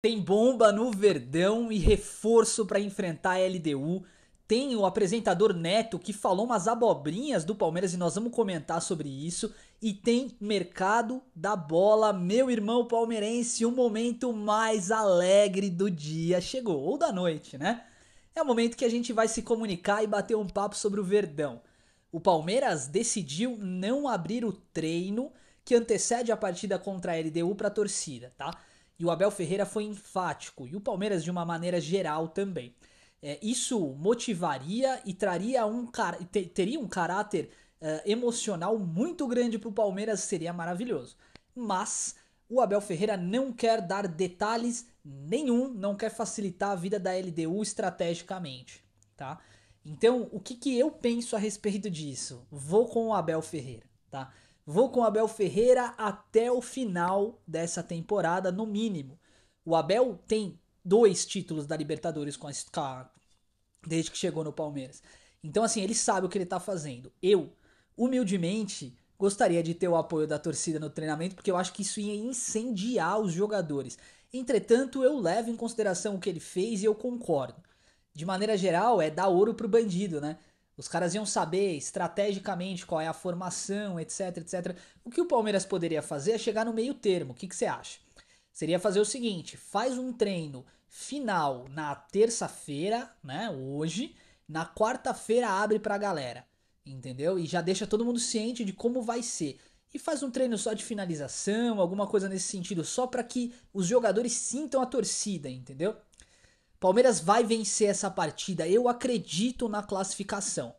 Tem bomba no Verdão e reforço para enfrentar a LDU. Tem o apresentador Neto que falou umas abobrinhas do Palmeiras e nós vamos comentar sobre isso. E tem mercado da bola, meu irmão palmeirense, o momento mais alegre do dia chegou, ou da noite, né? É o momento que a gente vai se comunicar e bater um papo sobre o Verdão. O Palmeiras decidiu não abrir o treino que antecede a partida contra a LDU para a torcida, tá? E o Abel Ferreira foi enfático, e o Palmeiras de uma maneira geral também. Isso motivaria e teria um caráter emocional muito grande para o Palmeiras, seria maravilhoso. Mas o Abel Ferreira não quer dar detalhes nenhum, não quer facilitar a vida da LDU estrategicamente, tá? Então, o que eu penso a respeito disso? Vou com o Abel Ferreira, tá? Vou com o Abel Ferreira até o final dessa temporada, no mínimo. O Abel tem 2 títulos da Libertadores desde que chegou no Palmeiras. Então, assim, ele sabe o que ele tá fazendo. Eu, humildemente, gostaria de ter o apoio da torcida no treinamento, porque eu acho que isso ia incendiar os jogadores. Entretanto, eu levo em consideração o que ele fez e eu concordo. De maneira geral, é dar ouro pro bandido, né? Os caras iam saber estrategicamente qual é a formação, etc, etc. O que o Palmeiras poderia fazer é chegar no meio termo. O que você acha? Seria fazer o seguinte: faz um treino final na terça-feira, né? Hoje. Na quarta-feira abre pra galera. Entendeu? E já deixa todo mundo ciente de como vai ser. E faz um treino só de finalização, alguma coisa nesse sentido, só para que os jogadores sintam a torcida, entendeu? Palmeiras vai vencer essa partida. Eu acredito na classificação.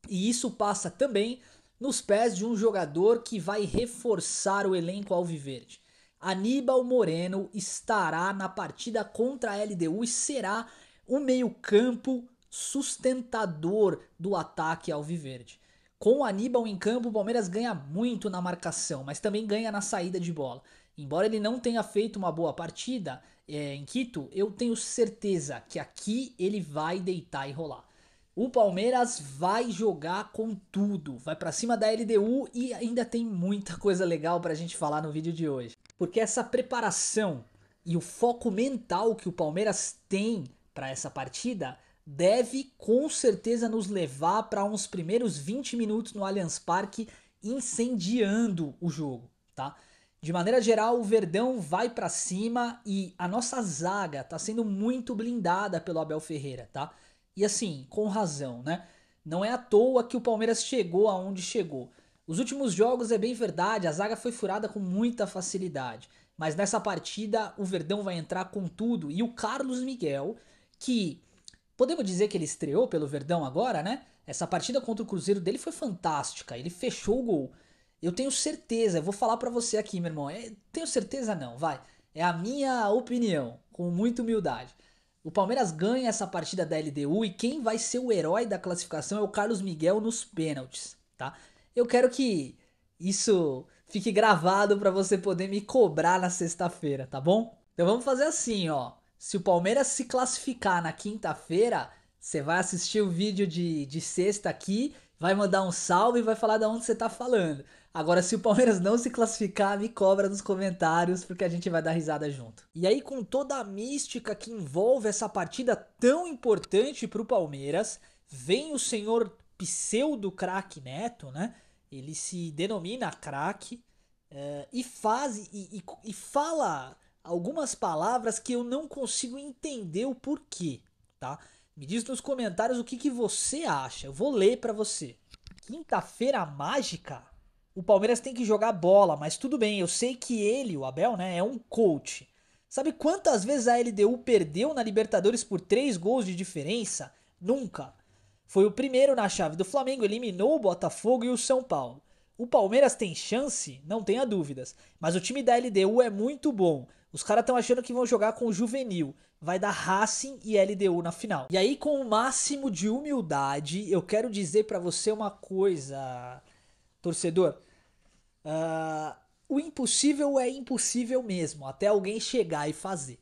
E isso passa também nos pés de um jogador que vai reforçar o elenco alviverde. Aníbal Moreno estará na partida contra a LDU e será o meio-campo sustentador do ataque alviverde. Com o Aníbal em campo, o Palmeiras ganha muito na marcação, mas também ganha na saída de bola. Embora ele não tenha feito uma boa partida em Quito, eu tenho certeza que aqui ele vai deitar e rolar. O Palmeiras vai jogar com tudo, vai para cima da LDU e ainda tem muita coisa legal pra gente falar no vídeo de hoje. Porque essa preparação e o foco mental que o Palmeiras tem para essa partida deve com certeza nos levar para uns primeiros 20 minutos no Allianz Parque incendiando o jogo, tá? De maneira geral, o Verdão vai para cima e a nossa zaga tá sendo muito blindada pelo Abel Ferreira, tá? E assim, com razão, né? Não é à toa que o Palmeiras chegou aonde chegou. Os últimos jogos é bem verdade, a zaga foi furada com muita facilidade. Mas nessa partida o Verdão vai entrar com tudo. E o Carlos Miguel, que podemos dizer que ele estreou pelo Verdão agora, né? Essa partida contra o Cruzeiro dele foi fantástica. Ele fechou o gol. Eu tenho certeza, eu vou falar pra você aqui, meu irmão. Tenho certeza não, vai. É a minha opinião, com muita humildade. O Palmeiras ganha essa partida da LDU e quem vai ser o herói da classificação é o Carlos Miguel nos pênaltis, tá? Eu quero que isso fique gravado pra você poder me cobrar na sexta-feira, tá bom? Então vamos fazer assim, ó. Se o Palmeiras se classificar na quinta-feira, você vai assistir o vídeo de sexta aqui, vai mandar um salve e vai falar de onde você tá falando. Agora, se o Palmeiras não se classificar, me cobra nos comentários, porque a gente vai dar risada junto. E aí, com toda a mística que envolve essa partida tão importante pro Palmeiras, vem o senhor pseudo craque Neto, né? Ele se denomina craque e e fala algumas palavras que eu não consigo entender o porquê, tá? Me diz nos comentários o que você acha. Eu vou ler pra você. Quinta-feira mágica? O Palmeiras tem que jogar bola, mas tudo bem, eu sei que ele, o Abel, né, é um coach. Sabe quantas vezes a LDU perdeu na Libertadores por 3 gols de diferença? Nunca. Foi o primeiro na chave do Flamengo, eliminou o Botafogo e o São Paulo. O Palmeiras tem chance? Não tenha dúvidas. Mas o time da LDU é muito bom. Os caras estão achando que vão jogar com o Juvenil. Vai dar Racing e LDU na final. E aí, com o máximo de humildade, eu quero dizer pra você uma coisa, torcedor. O impossível é impossível mesmo, até alguém chegar e fazer.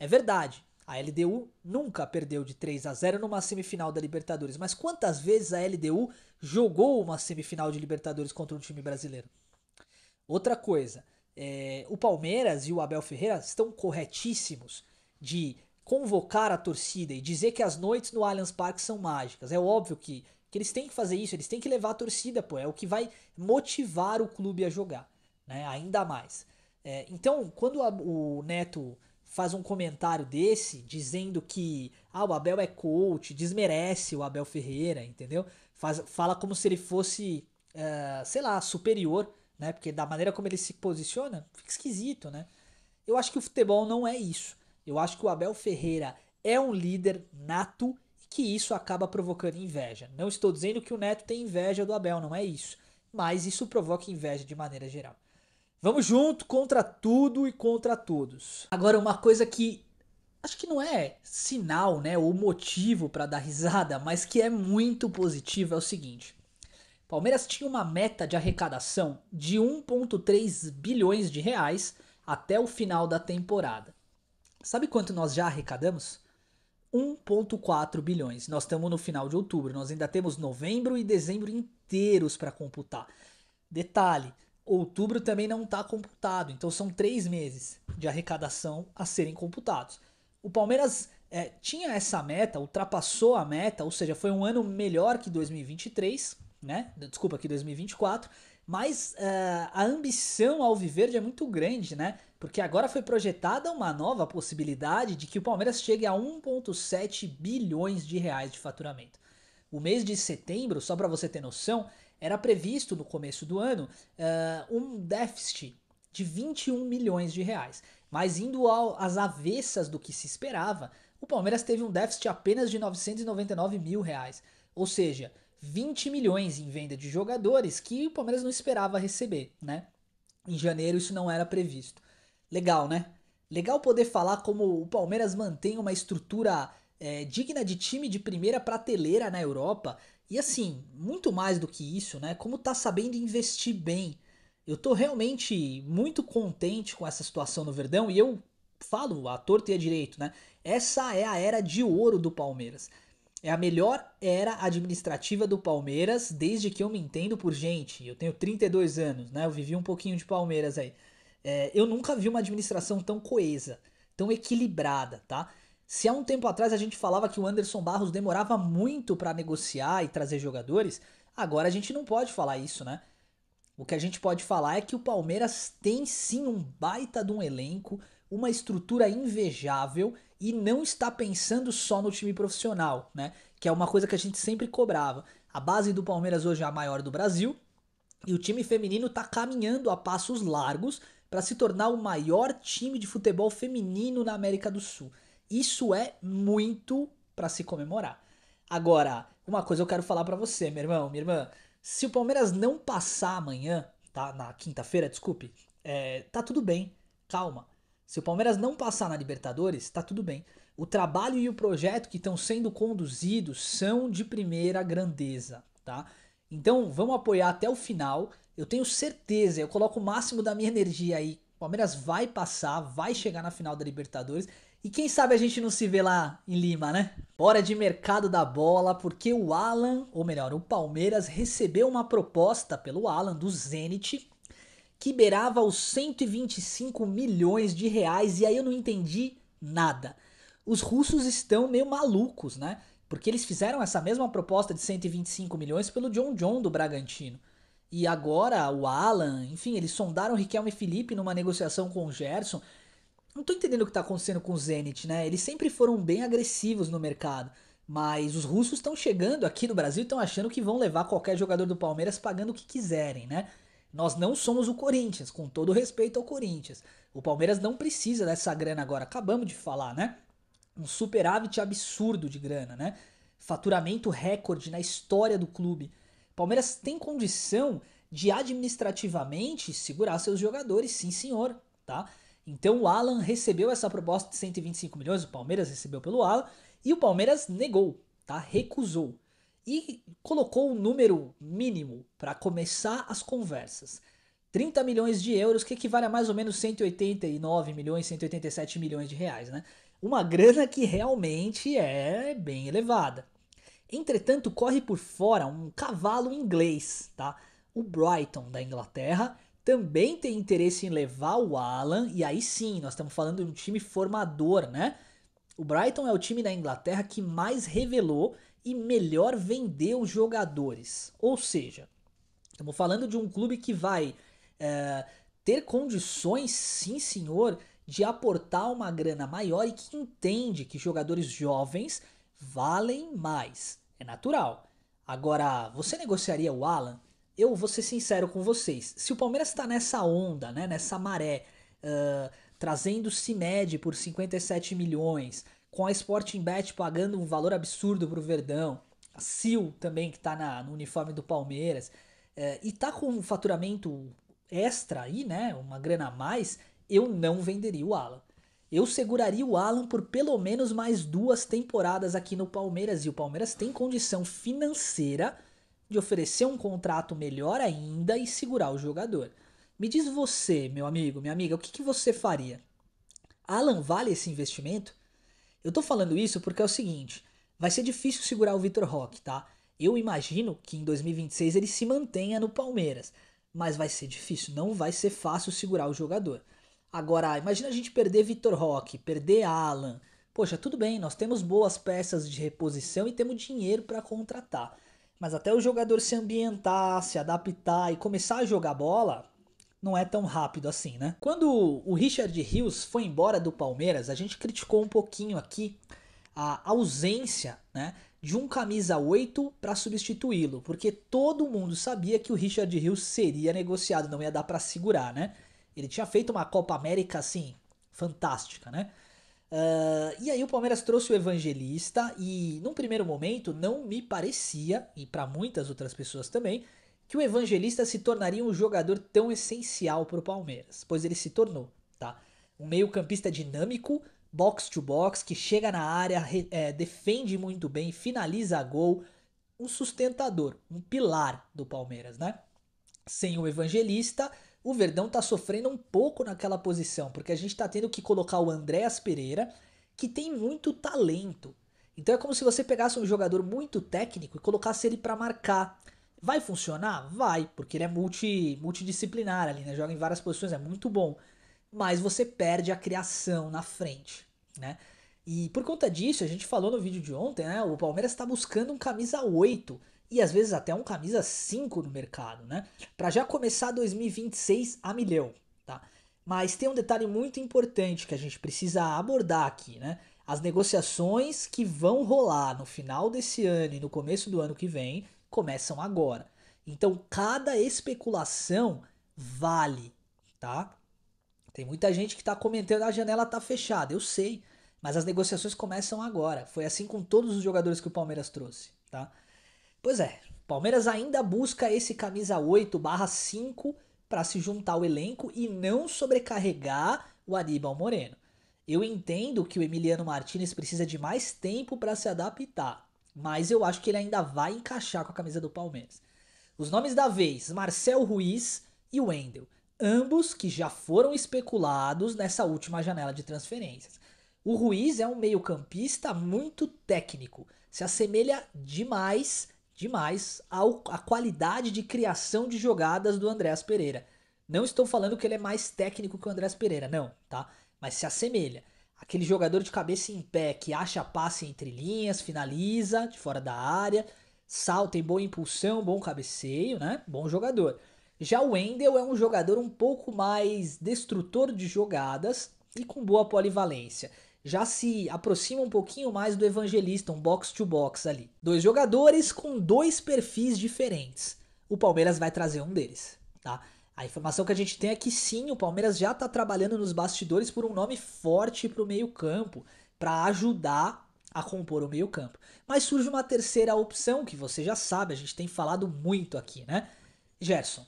É verdade, a LDU nunca perdeu de 3-0 numa semifinal da Libertadores, mas quantas vezes a LDU jogou uma semifinal de Libertadores contra um time brasileiro? Outra coisa, O Palmeiras e o Abel Ferreira estão corretíssimos de convocar a torcida e dizer que as noites no Allianz Parque são mágicas. É óbvio que eles têm que fazer isso, eles têm que levar a torcida, pô, é o que vai motivar o clube a jogar, né? Ainda mais. Então, quando o Neto faz um comentário desse, dizendo que o Abel é coach, desmerece o Abel Ferreira, entendeu? Fala como se ele fosse, sei lá, superior, né? Porque da maneira como ele se posiciona, fica esquisito, né? Eu acho que o futebol não é isso. Eu acho que o Abel Ferreira é um líder nato e que isso acaba provocando inveja. Não estou dizendo que o Neto tem inveja do Abel, não é isso. Mas isso provoca inveja de maneira geral. Vamos junto contra tudo e contra todos. Agora, uma coisa que acho que não é sinal, né, ou motivo para dar risada, mas que é muito positivo é o seguinte: Palmeiras tinha uma meta de arrecadação de 1,3 bilhões de reais até o final da temporada. Sabe quanto nós já arrecadamos? 1,4 bilhões. Nós estamos no final de outubro, nós ainda temos novembro e dezembro inteiros para computar. Detalhe, outubro também não está computado, então são 3 meses de arrecadação a serem computados. O Palmeiras tinha essa meta, ultrapassou a meta, ou seja, foi um ano melhor que 2023, né? Desculpa, que 2024, mas a ambição alviverde é muito grande, né? Porque agora foi projetada uma nova possibilidade de que o Palmeiras chegue a 1,7 bilhões de reais de faturamento. O mês de setembro, só para você ter noção, era previsto no começo do ano um déficit de 21 milhões de reais. Mas indo às avessas do que se esperava, o Palmeiras teve um déficit apenas de 999 mil reais. Ou seja, 20 milhões em venda de jogadores que o Palmeiras não esperava receber, né? Em janeiro isso não era previsto. Legal, né? Legal poder falar como o Palmeiras mantém uma estrutura digna de time de primeira prateleira na Europa. E assim, muito mais do que isso, né? Como tá sabendo investir bem. Eu tô realmente muito contente com essa situação no Verdão e eu falo à torto e à direito, né? Essa é a era de ouro do Palmeiras. É a melhor era administrativa do Palmeiras desde que eu me entendo por gente. Eu tenho 32 anos, né? Eu vivi um pouquinho de Palmeiras aí. Eu nunca vi uma administração tão coesa, tão equilibrada, tá? Se há um tempo atrás a gente falava que o Anderson Barros demorava muito para negociar e trazer jogadores, agora a gente não pode falar isso, né? O que a gente pode falar é que o Palmeiras tem sim um baita de um elenco, uma estrutura invejável e não está pensando só no time profissional, né? Que é uma coisa que a gente sempre cobrava. A base do Palmeiras hoje é a maior do Brasil e o time feminino está caminhando a passos largos para se tornar o maior time de futebol feminino na América do Sul. Isso é muito para se comemorar. Agora, uma coisa eu quero falar para você, meu irmão, minha irmã. Se o Palmeiras não passar amanhã, tá? Na quinta-feira, desculpe, tá tudo bem, calma. Se o Palmeiras não passar na Libertadores, tá tudo bem. O trabalho e o projeto que estão sendo conduzidos são de primeira grandeza, tá? Então vamos apoiar até o final. Eu tenho certeza, eu coloco o máximo da minha energia aí. O Palmeiras vai passar, vai chegar na final da Libertadores. E quem sabe a gente não se vê lá em Lima, né? Bora de mercado da bola, porque o Alan, ou melhor, o Palmeiras recebeu uma proposta pelo Alan do Zenit que beirava os 125 milhões de reais e aí eu não entendi nada. Os russos estão meio malucos, né? Porque eles fizeram essa mesma proposta de 125 milhões pelo John do Bragantino. E agora o Alan, enfim, eles sondaram o Riquelme Felipe numa negociação com o Gerson. Não tô entendendo o que tá acontecendo com o Zenit, né? Eles sempre foram bem agressivos no mercado. Mas os russos estão chegando aqui no Brasil e estão achando que vão levar qualquer jogador do Palmeiras pagando o que quiserem, né? Nós não somos o Corinthians, com todo respeito ao Corinthians. O Palmeiras não precisa dessa grana agora, acabamos de falar, né? Um superávit absurdo de grana, né? Faturamento recorde na história do clube. Palmeiras tem condição de administrativamente segurar seus jogadores, sim senhor, tá? Então o Alan recebeu essa proposta de 125 milhões, o Palmeiras recebeu pelo Alan, e o Palmeiras negou, tá? Recusou. E colocou o número mínimo para começar as conversas. 30 milhões de euros, que equivale a mais ou menos 189 milhões, 187 milhões de reais, né? Uma grana que realmente é bem elevada. Entretanto, corre por fora um cavalo inglês, tá? O Brighton da Inglaterra também tem interesse em levar o Haaland, e aí sim, nós estamos falando de um time formador, né? O Brighton é o time da Inglaterra que mais revelou e melhor vendeu jogadores. Ou seja, estamos falando de um clube que vai é, ter condições, sim senhor, de aportar uma grana maior e que entende que jogadores jovens valem mais. É natural. Agora, você negociaria o Alan? Eu vou ser sincero com vocês. Se o Palmeiras está nessa onda, né, nessa maré, trazendo o CIMED por 57 milhões, com a Sporting Bet pagando um valor absurdo pro Verdão, a Sil também que tá no uniforme do Palmeiras, e tá com um faturamento extra aí, né, uma grana a mais, eu não venderia o Alan. Eu seguraria o Alan por pelo menos mais 2 temporadas aqui no Palmeiras, e o Palmeiras tem condição financeira de oferecer um contrato melhor ainda e segurar o jogador. Me diz você, meu amigo, minha amiga, o que você faria? Alan vale esse investimento? Eu tô falando isso porque é o seguinte, vai ser difícil segurar o Vitor Roque, tá? Eu imagino que em 2026 ele se mantenha no Palmeiras, mas vai ser difícil, não vai ser fácil segurar o jogador. Agora, imagina a gente perder Vitor Roque, perder Alan. Poxa, tudo bem, nós temos boas peças de reposição e temos dinheiro para contratar. Mas até o jogador se ambientar, se adaptar e começar a jogar bola, não é tão rápido assim, né? Quando o Richard Rios foi embora do Palmeiras, a gente criticou um pouquinho aqui a ausência, né, de um camisa 8 para substituí-lo, porque todo mundo sabia que o Richard Rios seria negociado, não ia dar para segurar, né? Ele tinha feito uma Copa América assim fantástica, né? E aí o Palmeiras trouxe o Evangelista e num primeiro momento não me parecia, e para muitas outras pessoas também, que o Evangelista se tornaria um jogador tão essencial para o Palmeiras, pois ele se tornou, tá? Um meio-campista dinâmico, box to box, que chega na área, defende muito bem, finaliza a gol, um sustentador, um pilar do Palmeiras, né? Sem o Evangelista, o Verdão tá sofrendo um pouco naquela posição, porque a gente tá tendo que colocar o Andréas Pereira, que tem muito talento. Então é como se você pegasse um jogador muito técnico e colocasse ele para marcar. Vai funcionar? Vai, porque ele é multidisciplinar ali, né? Joga em várias posições, é muito bom. Mas você perde a criação na frente, né? E por conta disso, a gente falou no vídeo de ontem, né? O Palmeiras está buscando um camisa 8 e às vezes até um camisa 5 no mercado, né? Para já começar 2026 a milhão, tá? Mas tem um detalhe muito importante que a gente precisa abordar aqui, né? As negociações que vão rolar no final desse ano e no começo do ano que vem começam agora. Então cada especulação vale, tá? Tem muita gente que está comentando a janela tá fechada, eu sei, mas as negociações começam agora. Foi assim com todos os jogadores que o Palmeiras trouxe, tá? Pois é, Palmeiras ainda busca esse camisa 8/5 para se juntar ao elenco e não sobrecarregar o Aníbal Moreno. Eu entendo que o Emiliano Martinez precisa de mais tempo para se adaptar, mas eu acho que ele ainda vai encaixar com a camisa do Palmeiras. Os nomes da vez: Marcel Ruiz e Wendel, ambos que já foram especulados nessa última janela de transferências. O Ruiz é um meio-campista muito técnico, se assemelha demais à qualidade de criação de jogadas do Andréas Pereira. Não estou falando que ele é mais técnico que o Andréas Pereira, não, tá? Mas se assemelha. Aquele jogador de cabeça em pé que acha passe entre linhas, finaliza de fora da área, salta, tem boa impulsão, bom cabeceio, né? Bom jogador. Já o Wendel é um jogador um pouco mais destrutor de jogadas e com boa polivalência. Já se aproxima um pouquinho mais do Evangelista, um box to box ali. Dois jogadores com dois perfis diferentes. O Palmeiras vai trazer um deles, tá? A informação que a gente tem é que sim, o Palmeiras já está trabalhando nos bastidores por um nome forte para o meio-campo, para ajudar a compor o meio-campo. Mas surge uma terceira opção que você já sabe, a gente tem falado muito aqui, né? Gerson.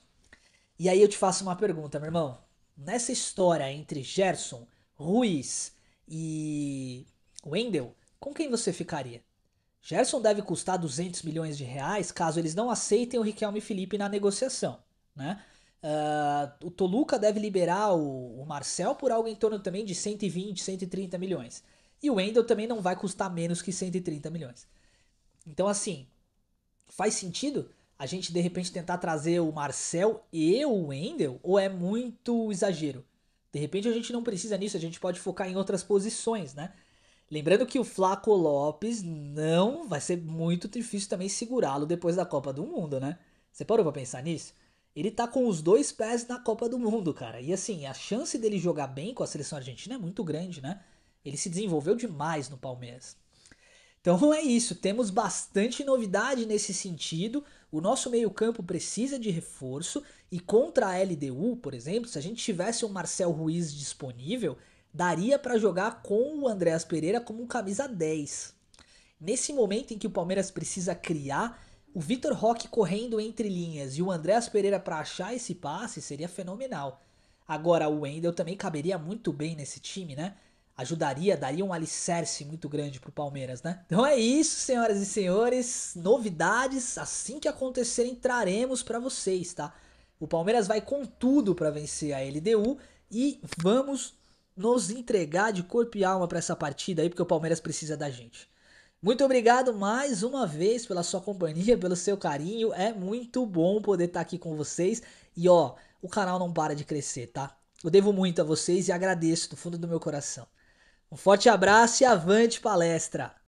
E aí eu te faço uma pergunta, meu irmão. Nessa história entre Gerson, Ruiz e Wendel, com quem você ficaria? Gerson deve custar 200 milhões de reais caso eles não aceitem o Riquelme Felipe na negociação, né? O Toluca deve liberar o Marcel por algo em torno também de 120, 130 milhões. E o Wendel também não vai custar menos que 130 milhões. Então, assim, faz sentido a gente de repente tentar trazer o Marcel e o Wendel, ou é muito exagero? De repente a gente não precisa nisso, a gente pode focar em outras posições, né? Lembrando que o Flaco Lopes não vai ser muito difícil também segurá-lo depois da Copa do Mundo, né? Você parou pra pensar nisso? Ele tá com os dois pés na Copa do Mundo, cara. E assim, a chance dele jogar bem com a seleção argentina é muito grande, né? Ele se desenvolveu demais no Palmeiras. Então é isso, temos bastante novidade nesse sentido. O nosso meio-campo precisa de reforço e contra a LDU, por exemplo, se a gente tivesse um Marcel Ruiz disponível, daria para jogar com o Andreas Pereira como um camisa 10. Nesse momento em que o Palmeiras precisa criar, o Vitor Roque correndo entre linhas e o Andreas Pereira para achar esse passe seria fenomenal. Agora o Wendel também caberia muito bem nesse time, né? Ajudaria, daria um alicerce muito grande pro Palmeiras, né? Então é isso, senhoras e senhores. Novidades, assim que acontecerem, traremos para vocês, tá? O Palmeiras vai com tudo para vencer a LDU e vamos nos entregar de corpo e alma para essa partida aí, porque o Palmeiras precisa da gente. Muito obrigado mais uma vez pela sua companhia, pelo seu carinho. É muito bom poder estar aqui com vocês. E ó, o canal não para de crescer, tá? Eu devo muito a vocês e agradeço do fundo do meu coração. Um forte abraço e avante palestra!